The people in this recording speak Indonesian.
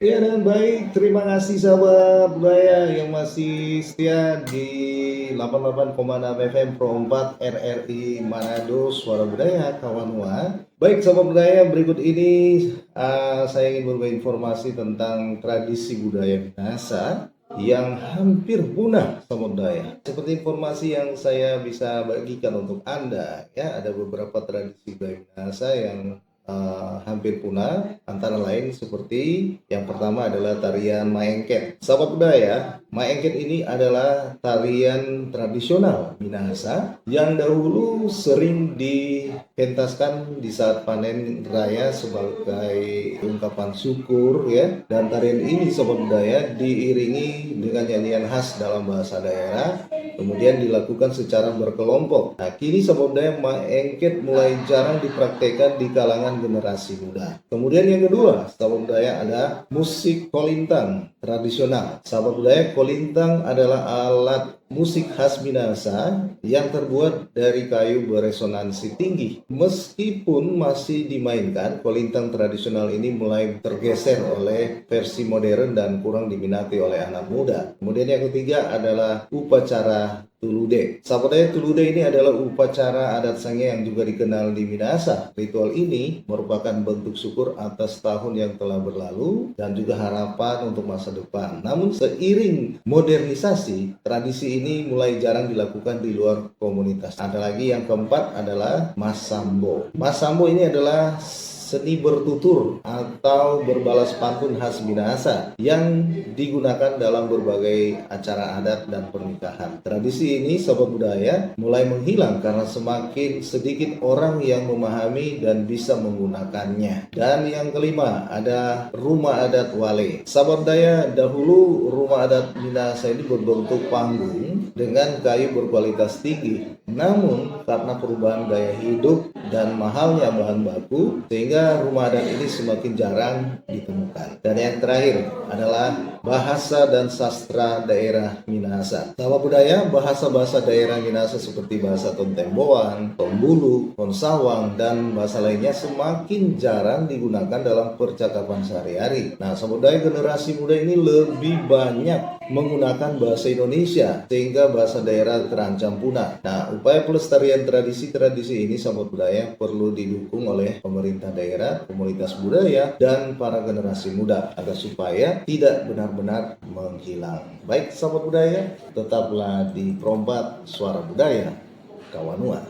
Ya dengan baik, terima kasih sahabat budaya yang masih setia di 88,6 FM Pro 4 RRI Manado, Suara Budaya Kawanua. Baik sahabat budaya, berikut ini saya ingin berbagi informasi tentang tradisi budaya Minahasa yang hampir punah sahabat budaya. Seperti informasi yang saya bisa bagikan untuk Anda, ya ada beberapa tradisi budaya Minahasa yang hampir punah, antara lain seperti yang pertama adalah tarian Maengket. Sahabat budaya, Maengket ini adalah tarian tradisional Minahasa yang dahulu sering dipentaskan di saat panen raya sebagai ungkapan syukur, ya. Dan tarian ini sahabat budaya diiringi dengan nyanyian khas dalam bahasa daerah, kemudian dilakukan secara berkelompok. Nah, kini sahabat budaya Maengket mulai jarang dipraktekkan di kalangan generasi muda. Kemudian yang kedua, sahabat budaya, ada musik kolintang tradisional. Sahabat budaya, kolintang adalah alat musik khas Minahasa yang terbuat dari kayu beresonansi tinggi. Meskipun masih dimainkan, kolintang tradisional ini mulai tergeser oleh versi modern dan kurang diminati oleh anak muda. Kemudian yang ketiga adalah upacara Tulude. Sahabat Tulude ini adalah upacara adat Sange yang juga dikenal di Minahasa. Ritual ini merupakan bentuk syukur atas tahun yang telah berlalu dan juga harapan untuk masa depan. Namun seiring modernisasi, tradisi ini mulai jarang dilakukan di luar komunitas. Ada lagi yang keempat adalah Masambo. Masambo ini adalah seni bertutur atau berbalas pantun khas Minahasa yang digunakan dalam berbagai acara adat dan pernikahan. Tradisi ini sahabat budaya mulai menghilang karena semakin sedikit orang yang memahami dan bisa menggunakannya. Dan yang kelima ada rumah adat Wale. Sahabat budaya, dahulu rumah adat Minahasa ini berbentuk panggung dengan kayu berkualitas tinggi. Namun karena perubahan gaya hidup dan mahalnya bahan baku, sehingga rumah adat ini semakin jarang ditemukan. Dan yang terakhir adalah bahasa dan sastra daerah Minahasa. Sahabat budaya, bahasa-bahasa daerah Minahasa seperti bahasa Tontemboan, Tombulu, Konsawang, dan bahasa lainnya semakin jarang digunakan dalam percakapan sehari-hari. Nah, sahabat budaya, generasi muda ini lebih banyak menggunakan bahasa Indonesia sehingga bahasa daerah terancam punah. Nah, upaya pelestarian tradisi-tradisi ini sahabat budaya perlu didukung oleh pemerintah daerah, komunitas budaya, dan para generasi muda agar supaya tidak benar-benar menghilang. Baik sahabat budaya, tetaplah di Perompat Suara Budaya Kawanua.